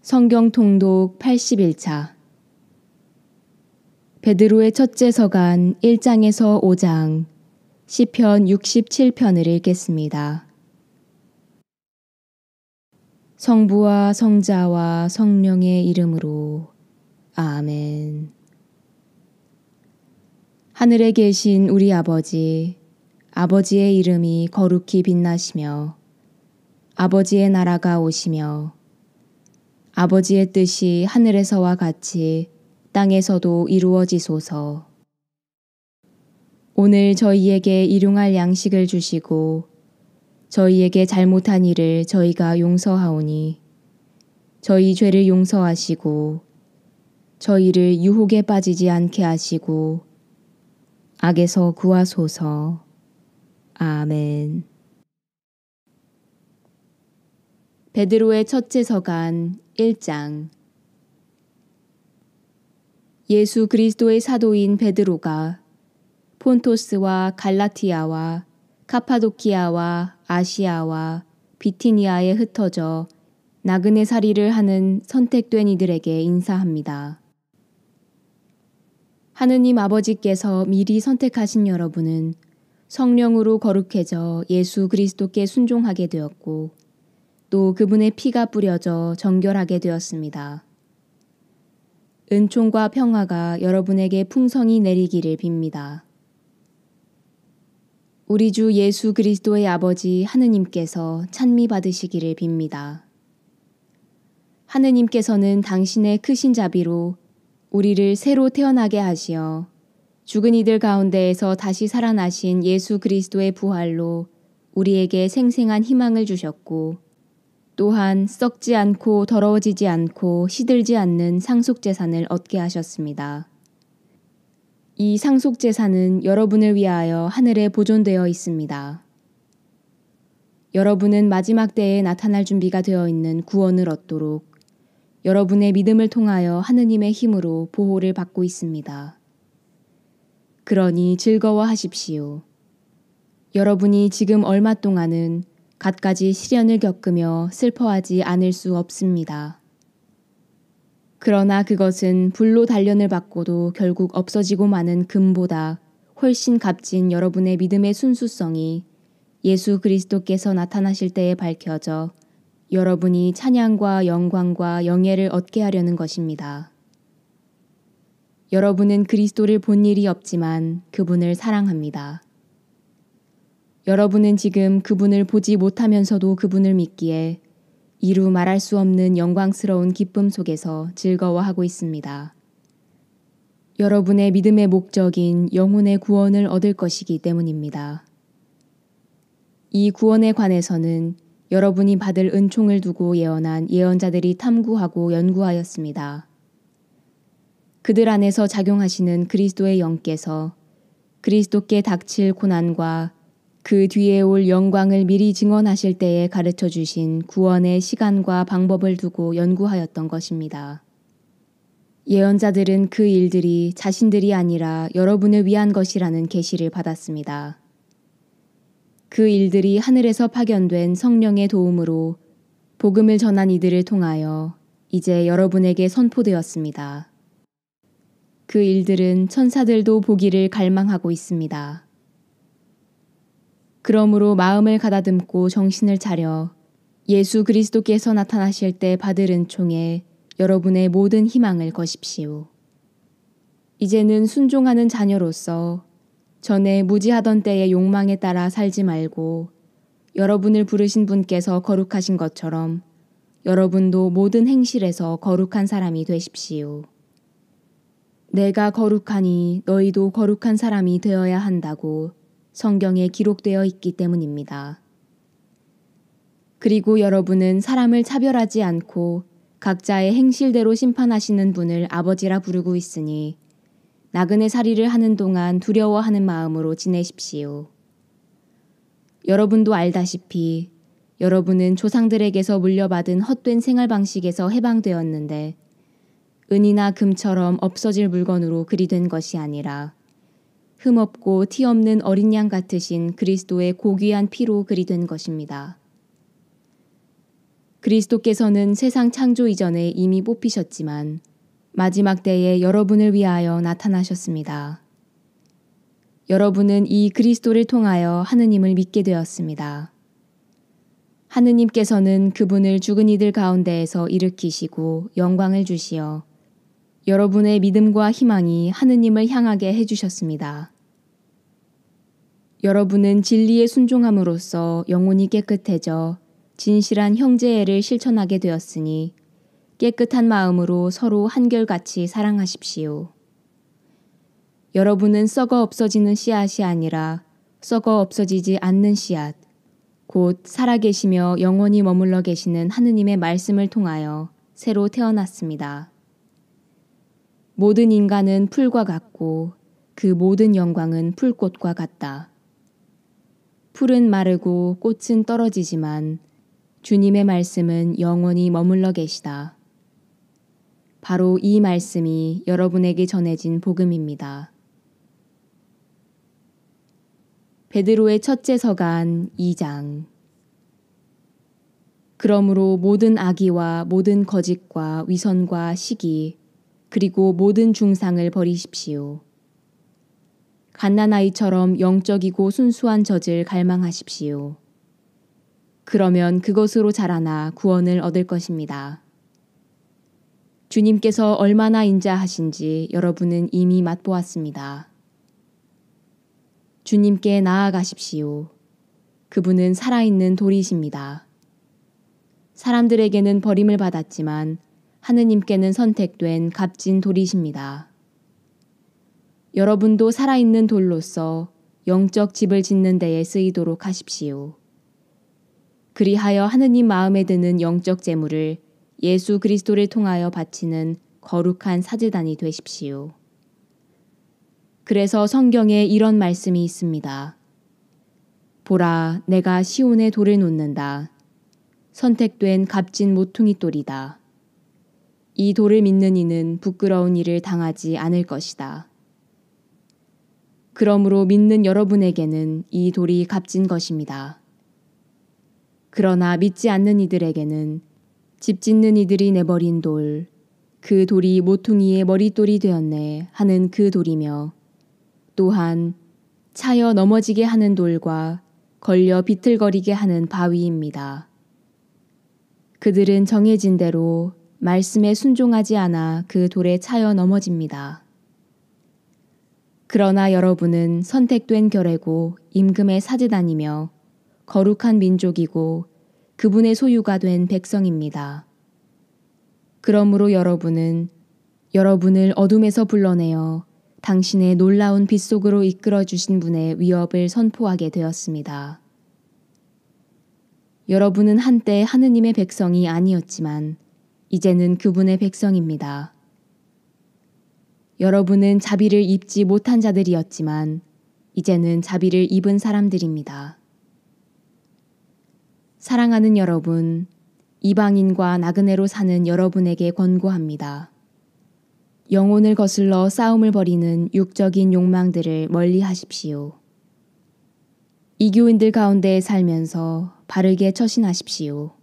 성경 통독 81차 베드로의 첫째 서간 1장에서 5장 시편 67편을 읽겠습니다. 성부와 성자와 성령의 이름으로 아멘. 하늘에 계신 우리 아버지, 아버지의 이름이 거룩히 빛나시며 아버지의 나라가 오시며 아버지의 뜻이 하늘에서와 같이 땅에서도 이루어지소서. 오늘 저희에게 일용할 양식을 주시고 저희에게 잘못한 일을 저희가 용서하오니 저희 죄를 용서하시고 저희를 유혹에 빠지지 않게 하시고 악에서 구하소서. 아멘. 베드로의 첫째 서간 1장 예수 그리스도의 사도인 베드로가 폰토스와 갈라티아와 카파도키아와 아시아와 비티니아에 흩어져 나그네살이를 하는 선택된 이들에게 인사합니다. 하느님 아버지께서 미리 선택하신 여러분은 성령으로 거룩해져 예수 그리스도께 순종하게 되었고 또 그분의 피가 뿌려져 정결하게 되었습니다. 은총과 평화가 여러분에게 풍성히 내리기를 빕니다. 우리 주 예수 그리스도의 아버지 하느님께서 찬미 받으시기를 빕니다. 하느님께서는 당신의 크신 자비로 우리를 새로 태어나게 하시어 죽은 이들 가운데에서 다시 살아나신 예수 그리스도의 부활로 우리에게 생생한 희망을 주셨고 또한 썩지 않고 더러워지지 않고 시들지 않는 상속재산을 얻게 하셨습니다. 이 상속재산은 여러분을 위하여 하늘에 보존되어 있습니다. 여러분은 마지막 때에 나타날 준비가 되어 있는 구원을 얻도록 여러분의 믿음을 통하여 하느님의 힘으로 보호를 받고 있습니다. 그러니 즐거워하십시오. 여러분이 지금 얼마 동안은 갖가지 시련을 겪으며 슬퍼하지 않을 수 없습니다. 그러나 그것은 불로 단련을 받고도 결국 없어지고 마는 금보다 훨씬 값진 여러분의 믿음의 순수성이 예수 그리스도께서 나타나실 때에 밝혀져 여러분이 찬양과 영광과 영예를 얻게 하려는 것입니다. 여러분은 그리스도를 본 일이 없지만 그분을 사랑합니다. 여러분은 지금 그분을 보지 못하면서도 그분을 믿기에 이루 말할 수 없는 영광스러운 기쁨 속에서 즐거워하고 있습니다. 여러분의 믿음의 목적인 영혼의 구원을 얻을 것이기 때문입니다. 이 구원에 관해서는 여러분이 받을 은총을 두고 예언한 예언자들이 탐구하고 연구하였습니다. 그들 안에서 작용하시는 그리스도의 영께서 그리스도께 닥칠 고난과 그 뒤에 올 영광을 미리 증언하실 때에 가르쳐 주신 구원의 시간과 방법을 두고 연구하였던 것입니다. 예언자들은 그 일들이 자신들이 아니라 여러분을 위한 것이라는 계시를 받았습니다. 그 일들이 하늘에서 파견된 성령의 도움으로 복음을 전한 이들을 통하여 이제 여러분에게 선포되었습니다. 그 일들은 천사들도 보기를 갈망하고 있습니다. 그러므로 마음을 가다듬고 정신을 차려 예수 그리스도께서 나타나실 때 받을 은총에 여러분의 모든 희망을 거십시오. 이제는 순종하는 자녀로서 전에 무지하던 때의 욕망에 따라 살지 말고 여러분을 부르신 분께서 거룩하신 것처럼 여러분도 모든 행실에서 거룩한 사람이 되십시오. 내가 거룩하니 너희도 거룩한 사람이 되어야 한다고 성경에 기록되어 있기 때문입니다. 그리고 여러분은 사람을 차별하지 않고 각자의 행실대로 심판하시는 분을 아버지라 부르고 있으니 나그네살이를 하는 동안 두려워하는 마음으로 지내십시오. 여러분도 알다시피 여러분은 조상들에게서 물려받은 헛된 생활 방식에서 해방되었는데 은이나 금처럼 없어질 물건으로 그리 된 것이 아니라 흠없고 티 없는 어린 양 같으신 그리스도의 고귀한 피로 그리 된 것입니다. 그리스도께서는 세상 창조 이전에 이미 뽑히셨지만 마지막 때에 여러분을 위하여 나타나셨습니다. 여러분은 이 그리스도를 통하여 하느님을 믿게 되었습니다. 하느님께서는 그분을 죽은 이들 가운데에서 일으키시고 영광을 주시어 여러분의 믿음과 희망이 하느님을 향하게 해주셨습니다. 여러분은 진리에 순종함으로써 영혼이 깨끗해져 진실한 형제애를 실천하게 되었으니 깨끗한 마음으로 서로 한결같이 사랑하십시오. 여러분은 썩어 없어지는 씨앗이 아니라 썩어 없어지지 않는 씨앗, 곧 살아계시며 영원히 머물러 계시는 하느님의 말씀을 통하여 새로 태어났습니다. 모든 인간은 풀과 같고 그 모든 영광은 풀꽃과 같다. 풀은 마르고 꽃은 떨어지지만 주님의 말씀은 영원히 머물러 계시다. 바로 이 말씀이 여러분에게 전해진 복음입니다. 베드로의 첫째 서간 2장. 그러므로 모든 악의와 모든 거짓과 위선과 시기 그리고 모든 중상을 버리십시오. 갓난아이처럼 영적이고 순수한 젖을 갈망하십시오. 그러면 그것으로 자라나 구원을 얻을 것입니다. 주님께서 얼마나 인자하신지 여러분은 이미 맛보았습니다. 주님께 나아가십시오. 그분은 살아있는 돌이십니다. 사람들에게는 버림을 받았지만 하느님께는 선택된 값진 돌이십니다. 여러분도 살아있는 돌로서 영적 집을 짓는 데에 쓰이도록 하십시오. 그리하여 하느님 마음에 드는 영적 제물을 예수 그리스도를 통하여 바치는 거룩한 사제단이 되십시오. 그래서 성경에 이런 말씀이 있습니다. 보라, 내가 시온에 돌을 놓는다. 선택된 값진 모퉁이 돌이다. 이 돌을 믿는 이는 부끄러운 일을 당하지 않을 것이다. 그러므로 믿는 여러분에게는 이 돌이 값진 것입니다. 그러나 믿지 않는 이들에게는 집 짓는 이들이 내버린 돌, 그 돌이 모퉁이의 머릿돌이 되었네 하는 그 돌이며 또한 차여 넘어지게 하는 돌과 걸려 비틀거리게 하는 바위입니다. 그들은 정해진 대로 말씀에 순종하지 않아 그 돌에 차여 넘어집니다. 그러나 여러분은 선택된 결례고 임금의 사제단이며 거룩한 민족이고 그분의 소유가 된 백성입니다. 그러므로 여러분은 여러분을 어둠에서 불러내어 당신의 놀라운 빛 속으로 이끌어 주신 분의 위업을 선포하게 되었습니다. 여러분은 한때 하느님의 백성이 아니었지만 이제는 그분의 백성입니다. 여러분은 자비를 입지 못한 자들이었지만 이제는 자비를 입은 사람들입니다. 사랑하는 여러분, 이방인과 나그네로 사는 여러분에게 권고합니다. 영혼을 거슬러 싸움을 벌이는 육적인 욕망들을 멀리 하십시오. 이교인들 가운데 살면서 바르게 처신하십시오.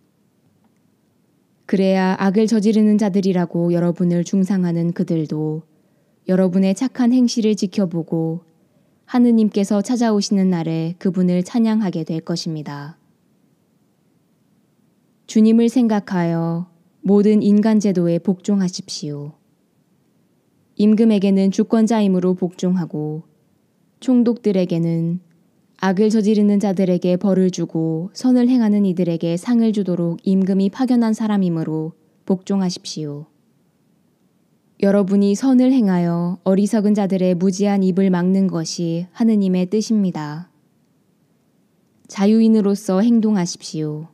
그래야 악을 저지르는 자들이라고 여러분을 중상하는 그들도 여러분의 착한 행실을 지켜보고 하느님께서 찾아오시는 날에 그분을 찬양하게 될 것입니다. 주님을 생각하여 모든 인간 제도에 복종하십시오. 임금에게는 주권자임으로 복종하고 총독들에게는 악을 저지르는 자들에게 벌을 주고 선을 행하는 이들에게 상을 주도록 임금이 파견한 사람이므로 복종하십시오. 여러분이 선을 행하여 어리석은 자들의 무지한 입을 막는 것이 하느님의 뜻입니다. 자유인으로서 행동하십시오.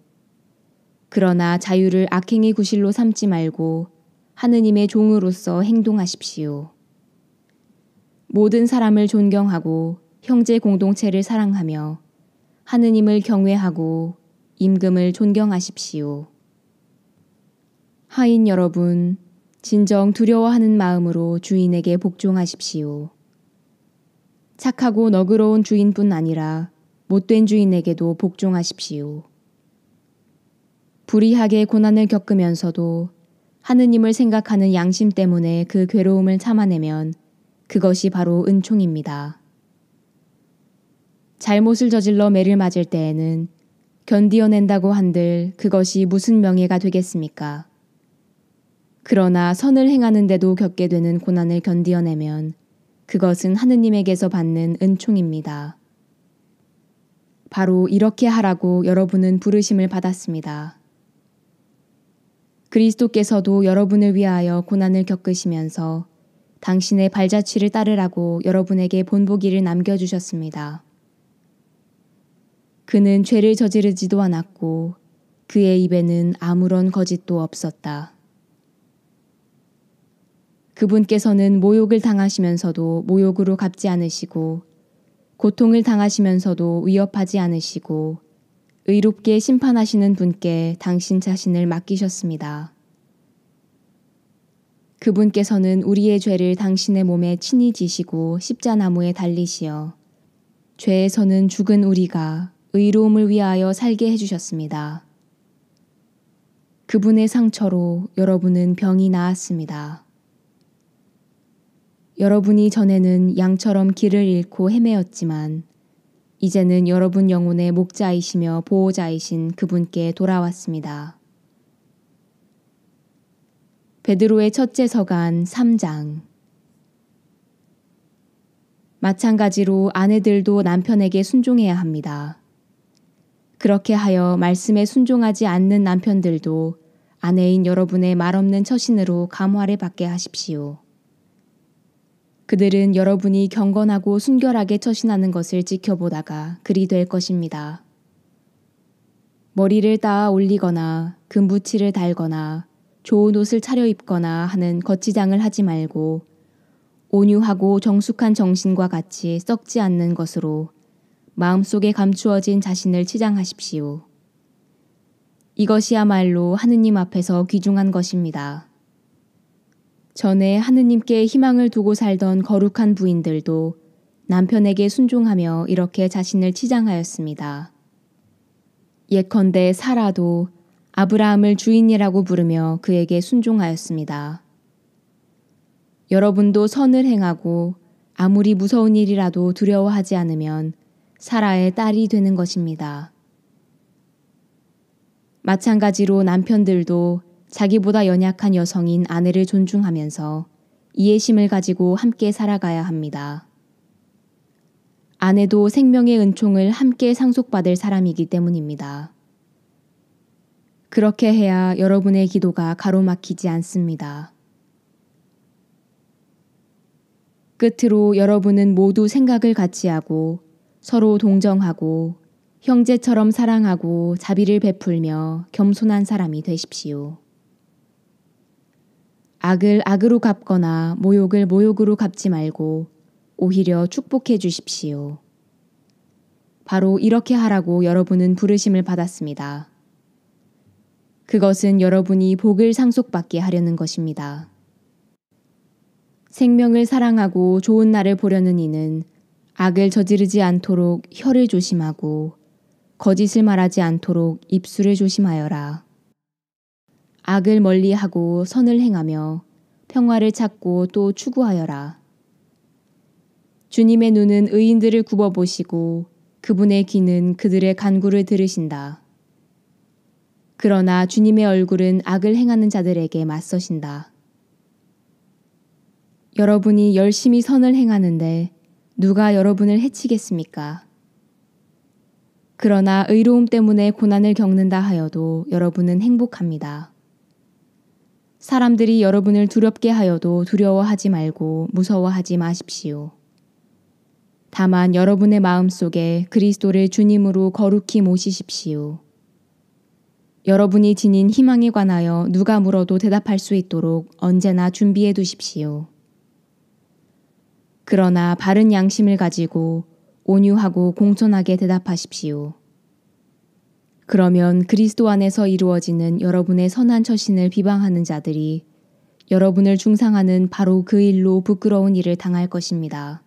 그러나 자유를 악행의 구실로 삼지 말고 하느님의 종으로서 행동하십시오. 모든 사람을 존경하고 형제 공동체를 사랑하며 하느님을 경외하고 임금을 존경하십시오. 하인 여러분, 진정 두려워하는 마음으로 주인에게 복종하십시오. 착하고 너그러운 주인뿐 아니라 못된 주인에게도 복종하십시오. 불의하게 고난을 겪으면서도 하느님을 생각하는 양심 때문에 그 괴로움을 참아내면 그것이 바로 은총입니다. 잘못을 저질러 매를 맞을 때에는 견디어낸다고 한들 그것이 무슨 명예가 되겠습니까? 그러나 선을 행하는데도 겪게 되는 고난을 견디어내면 그것은 하느님에게서 받는 은총입니다. 바로 이렇게 하라고 여러분은 부르심을 받았습니다. 그리스도께서도 여러분을 위하여 고난을 겪으시면서 당신의 발자취를 따르라고 여러분에게 본보기를 남겨주셨습니다. 그는 죄를 저지르지도 않았고 그의 입에는 아무런 거짓도 없었다. 그분께서는 모욕을 당하시면서도 모욕으로 갚지 않으시고 고통을 당하시면서도 위협하지 않으시고 의롭게 심판하시는 분께 당신 자신을 맡기셨습니다. 그분께서는 우리의 죄를 당신의 몸에 친히 지시고 십자나무에 달리시어 죄에서는 죽은 우리가 의로움을 위하여 살게 해주셨습니다. 그분의 상처로 여러분은 병이 나았습니다. 여러분이 전에는 양처럼 길을 잃고 헤매었지만 이제는 여러분 영혼의 목자이시며 보호자이신 그분께 돌아왔습니다. 베드로의 첫째 서간 3장. 마찬가지로 아내들도 남편에게 순종해야 합니다. 그렇게 하여 말씀에 순종하지 않는 남편들도 아내인 여러분의 말없는 처신으로 감화를 받게 하십시오. 그들은 여러분이 경건하고 순결하게 처신하는 것을 지켜보다가 그리 될 것입니다. 머리를 따아 올리거나 금붙이를 달거나 좋은 옷을 차려입거나 하는 거치장을 하지 말고 온유하고 정숙한 정신과 같이 썩지 않는 것으로 마음속에 감추어진 자신을 치장하십시오. 이것이야말로 하느님 앞에서 귀중한 것입니다. 전에 하느님께 희망을 두고 살던 거룩한 부인들도 남편에게 순종하며 이렇게 자신을 치장하였습니다. 예컨대 사라도 아브라함을 주인이라고 부르며 그에게 순종하였습니다. 여러분도 선을 행하고 아무리 무서운 일이라도 두려워하지 않으면 사라의 딸이 되는 것입니다. 마찬가지로 남편들도 자기보다 연약한 여성인 아내를 존중하면서 이해심을 가지고 함께 살아가야 합니다. 아내도 생명의 은총을 함께 상속받을 사람이기 때문입니다. 그렇게 해야 여러분의 기도가 가로막히지 않습니다. 끝으로 여러분은 모두 생각을 같이 하고 서로 동정하고 형제처럼 사랑하고 자비를 베풀며 겸손한 사람이 되십시오. 악을 악으로 갚거나 모욕을 모욕으로 갚지 말고 오히려 축복해 주십시오. 바로 이렇게 하라고 여러분은 부르심을 받았습니다. 그것은 여러분이 복을 상속받게 하려는 것입니다. 생명을 사랑하고 좋은 날을 보려는 이는 악을 저지르지 않도록 혀를 조심하고 거짓을 말하지 않도록 입술을 조심하여라. 악을 멀리하고 선을 행하며 평화를 찾고 또 추구하여라. 주님의 눈은 의인들을 굽어보시고 그분의 귀는 그들의 간구를 들으신다. 그러나 주님의 얼굴은 악을 행하는 자들에게 맞서신다. 여러분이 열심히 선을 행하는데 누가 여러분을 해치겠습니까? 그러나 의로움 때문에 고난을 겪는다 하여도 여러분은 행복합니다. 사람들이 여러분을 두렵게 하여도 두려워하지 말고 무서워하지 마십시오. 다만 여러분의 마음속에 그리스도를 주님으로 거룩히 모시십시오. 여러분이 지닌 희망에 관하여 누가 물어도 대답할 수 있도록 언제나 준비해 두십시오. 그러나 바른 양심을 가지고 온유하고 공손하게 대답하십시오. 그러면 그리스도 안에서 이루어지는 여러분의 선한 처신을 비방하는 자들이 여러분을 중상하는 바로 그 일로 부끄러운 일을 당할 것입니다.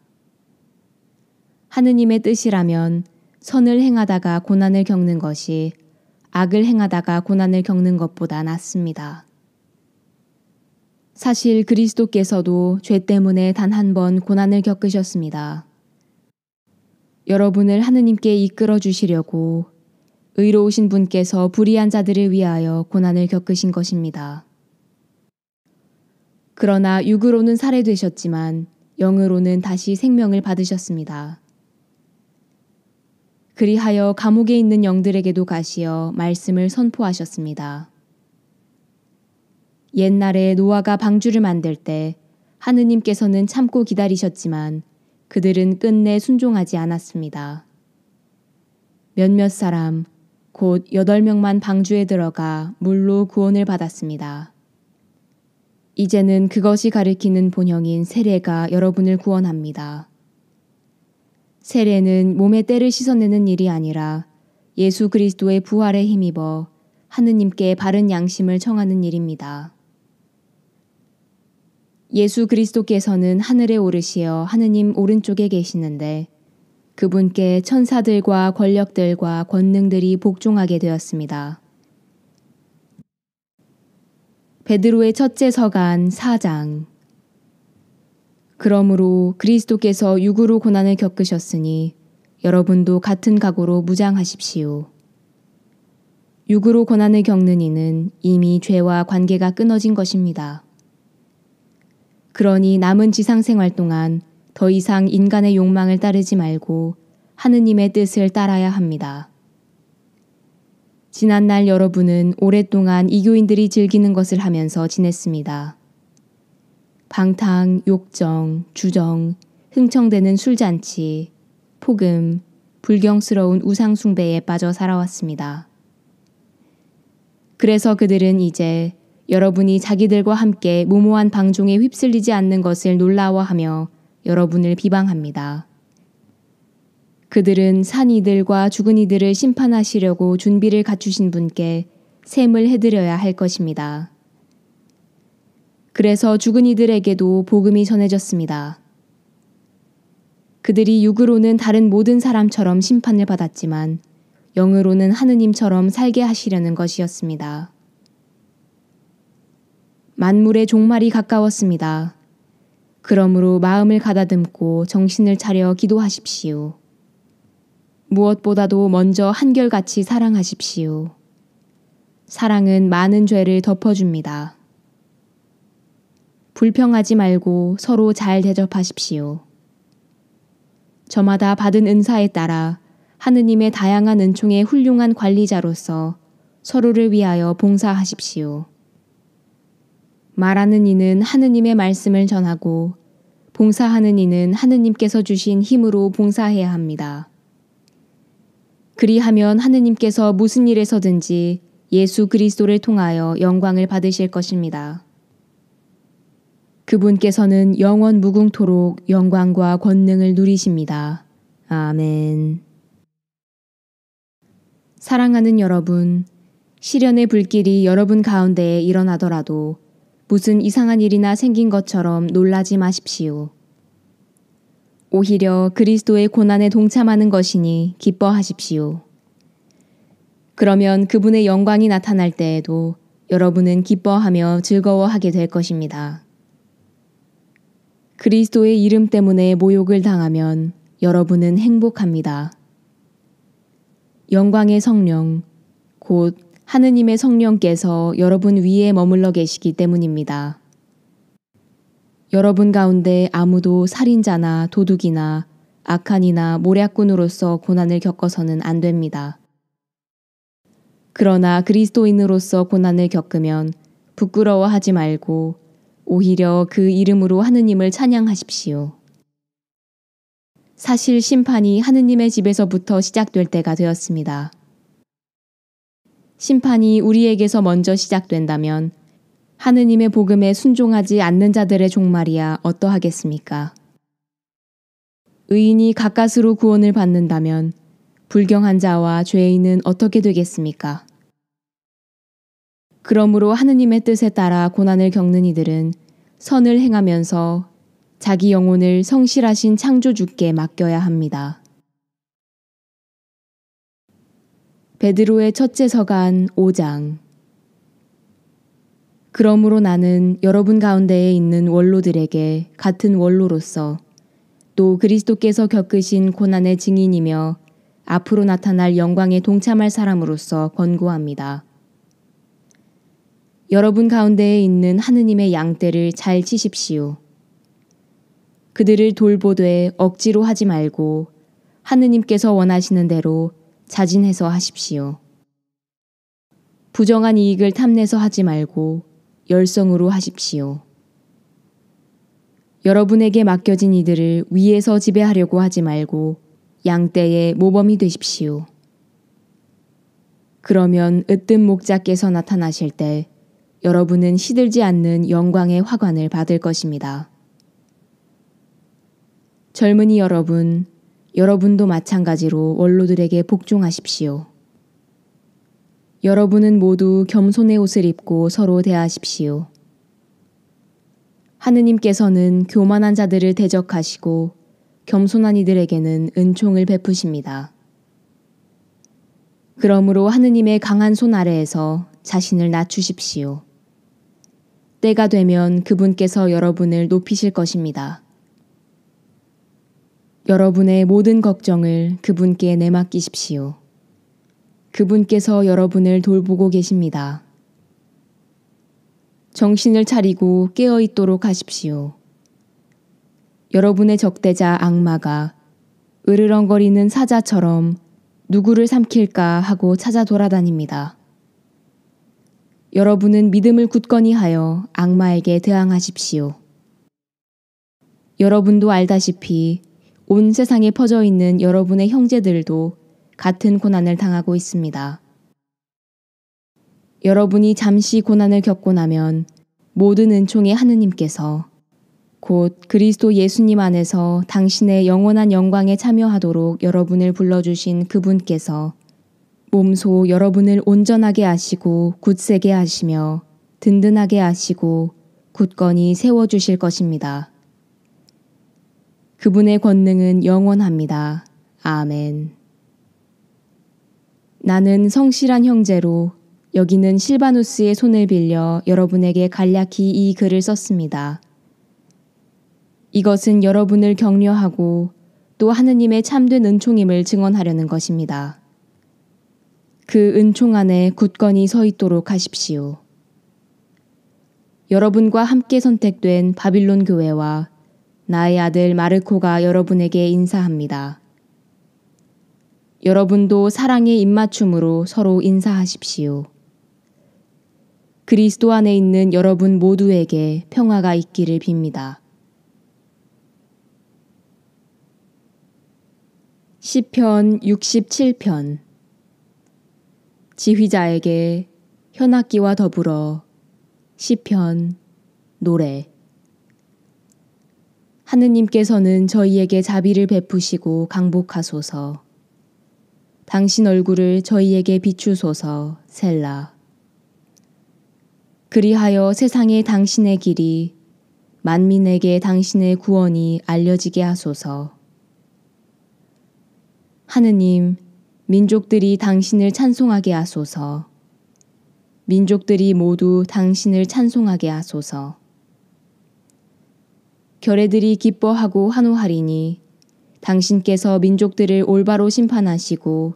하느님의 뜻이라면 선을 행하다가 고난을 겪는 것이 악을 행하다가 고난을 겪는 것보다 낫습니다. 사실 그리스도께서도 죄 때문에 단 한 번 고난을 겪으셨습니다. 여러분을 하느님께 이끌어 주시려고 의로우신 분께서 불의한 자들을 위하여 고난을 겪으신 것입니다. 그러나 육으로는 살해되셨지만 영으로는 다시 생명을 받으셨습니다. 그리하여 감옥에 있는 영들에게도 가시어 말씀을 선포하셨습니다. 옛날에 노아가 방주를 만들 때 하느님께서는 참고 기다리셨지만 그들은 끝내 순종하지 않았습니다. 몇몇 사람, 곧 8명만 방주에 들어가 물로 구원을 받았습니다. 이제는 그것이 가리키는 본형인 세례가 여러분을 구원합니다. 세례는 몸의 때를 씻어내는 일이 아니라 예수 그리스도의 부활에 힘입어 하느님께 바른 양심을 청하는 일입니다. 예수 그리스도께서는 하늘에 오르시어 하느님 오른쪽에 계시는데 그분께 천사들과 권력들과 권능들이 복종하게 되었습니다. 베드로의 첫째 서간 4장. 그러므로 그리스도께서 육으로 고난을 겪으셨으니 여러분도 같은 각오로 무장하십시오. 육으로 고난을 겪는 이는 이미 죄와 관계가 끊어진 것입니다. 그러니 남은 지상생활 동안 더 이상 인간의 욕망을 따르지 말고 하느님의 뜻을 따라야 합니다. 지난날 여러분은 오랫동안 이교인들이 즐기는 것을 하면서 지냈습니다. 방탕, 욕정, 주정, 흥청대는 술잔치, 폭음, 불경스러운 우상숭배에 빠져 살아왔습니다. 그래서 그들은 이제 여러분이 자기들과 함께 무모한 방종에 휩쓸리지 않는 것을 놀라워하며 여러분을 비방합니다. 그들은 산 이들과 죽은 이들을 심판하시려고 준비를 갖추신 분께 셈을 해드려야 할 것입니다. 그래서 죽은 이들에게도 복음이 전해졌습니다. 그들이 육으로는 다른 모든 사람처럼 심판을 받았지만 영으로는 하느님처럼 살게 하시려는 것이었습니다. 만물의 종말이 가까웠습니다. 그러므로 마음을 가다듬고 정신을 차려 기도하십시오. 무엇보다도 먼저 한결같이 사랑하십시오. 사랑은 많은 죄를 덮어줍니다. 불평하지 말고 서로 잘 대접하십시오. 저마다 받은 은사에 따라 하느님의 다양한 은총의 훌륭한 관리자로서 서로를 위하여 봉사하십시오. 말하는 이는 하느님의 말씀을 전하고 봉사하는 이는 하느님께서 주신 힘으로 봉사해야 합니다. 그리하면 하느님께서 무슨 일에서든지 예수 그리스도를 통하여 영광을 받으실 것입니다. 그분께서는 영원 무궁토록 영광과 권능을 누리십니다. 아멘. 사랑하는 여러분, 시련의 불길이 여러분 가운데에 일어나더라도 무슨 이상한 일이나 생긴 것처럼 놀라지 마십시오. 오히려 그리스도의 고난에 동참하는 것이니 기뻐하십시오. 그러면 그분의 영광이 나타날 때에도 여러분은 기뻐하며 즐거워하게 될 것입니다. 그리스도의 이름 때문에 모욕을 당하면 여러분은 행복합니다. 영광의 성령, 곧 하느님의 성령께서 여러분 위에 머물러 계시기 때문입니다. 여러분 가운데 아무도 살인자나 도둑이나 악한이나 모략꾼으로서 고난을 겪어서는 안 됩니다. 그러나 그리스도인으로서 고난을 겪으면 부끄러워하지 말고 오히려 그 이름으로 하느님을 찬양하십시오. 사실 심판이 하느님의 집에서부터 시작될 때가 되었습니다. 심판이 우리에게서 먼저 시작된다면 하느님의 복음에 순종하지 않는 자들의 종말이야 어떠하겠습니까? 의인이 가까스로 구원을 받는다면 불경한 자와 죄인은 어떻게 되겠습니까? 그러므로 하느님의 뜻에 따라 고난을 겪는 이들은 선을 행하면서 자기 영혼을 성실하신 창조주께 맡겨야 합니다. 베드로의 첫째 서간 5장. 그러므로 나는 여러분 가운데에 있는 원로들에게 같은 원로로서 또 그리스도께서 겪으신 고난의 증인이며 앞으로 나타날 영광에 동참할 사람으로서 권고합니다. 여러분 가운데에 있는 하느님의 양떼를 잘 치십시오. 그들을 돌보되 억지로 하지 말고 하느님께서 원하시는 대로 자진해서 하십시오. 부정한 이익을 탐내서 하지 말고 열성으로 하십시오. 여러분에게 맡겨진 이들을 위에서 지배하려고 하지 말고 양떼의 모범이 되십시오. 그러면 으뜸 목자께서 나타나실 때 여러분은 시들지 않는 영광의 화관을 받을 것입니다. 젊은이 여러분, 여러분도 마찬가지로 원로들에게 복종하십시오. 여러분은 모두 겸손의 옷을 입고 서로 대하십시오. 하느님께서는 교만한 자들을 대적하시고 겸손한 이들에게는 은총을 베푸십니다. 그러므로 하느님의 강한 손 아래에서 자신을 낮추십시오. 때가 되면 그분께서 여러분을 높이실 것입니다. 여러분의 모든 걱정을 그분께 내맡기십시오. 그분께서 여러분을 돌보고 계십니다. 정신을 차리고 깨어 있도록 하십시오. 여러분의 적대자 악마가 으르렁거리는 사자처럼 누구를 삼킬까 하고 찾아 돌아다닙니다. 여러분은 믿음을 굳건히 하여 악마에게 대항하십시오. 여러분도 알다시피 온 세상에 퍼져 있는 여러분의 형제들도 같은 고난을 당하고 있습니다. 여러분이 잠시 고난을 겪고 나면 모든 은총의 하느님께서 곧 그리스도 예수님 안에서 당신의 영원한 영광에 참여하도록 여러분을 불러주신 그분께서 몸소 여러분을 온전하게 하시고 굳세게 하시며 든든하게 하시고 굳건히 세워주실 것입니다. 그분의 권능은 영원합니다. 아멘. 나는 성실한 형제로 여기는 실바누스의 손을 빌려 여러분에게 간략히 이 글을 썼습니다. 이것은 여러분을 격려하고 또 하느님의 참된 은총임을 증언하려는 것입니다. 그 은총 안에 굳건히 서 있도록 하십시오. 여러분과 함께 선택된 바빌론 교회와 나의 아들 마르코가 여러분에게 인사합니다. 여러분도 사랑의 입맞춤으로 서로 인사하십시오. 그리스도 안에 있는 여러분 모두에게 평화가 있기를 빕니다. 시편 67편. 지휘자에게 현악기와 더불어 시편 노래. 하느님께서는 저희에게 자비를 베푸시고 강복하소서. 당신 얼굴을 저희에게 비추소서. 셀라. 그리하여 세상에 당신의 길이 만민에게 당신의 구원이 알려지게 하소서. 하느님, 민족들이 당신을 찬송하게 하소서. 민족들이 모두 당신을 찬송하게 하소서. 결애들이 기뻐하고 환호하리니 당신께서 민족들을 올바로 심판하시고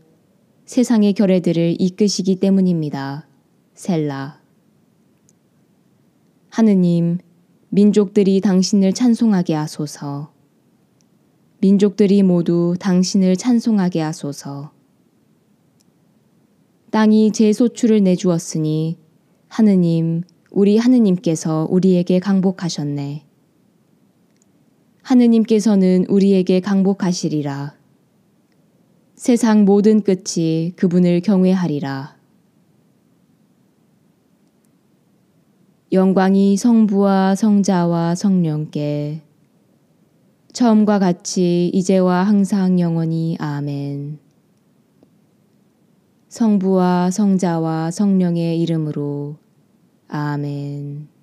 세상의 결애들을 이끄시기 때문입니다. 셀라. 하느님, 민족들이 당신을 찬송하게 하소서. 민족들이 모두 당신을 찬송하게 하소서. 땅이 제 소출을 내주었으니 하느님, 우리 하느님께서 우리에게 강복하셨네. 하느님께서는 우리에게 강복하시리라. 세상 모든 끝이 그분을 경외하리라. 영광이 성부와 성자와 성령께 처음과 같이 이제와 항상 영원히 아멘. 성부와 성자와 성령의 이름으로 아멘.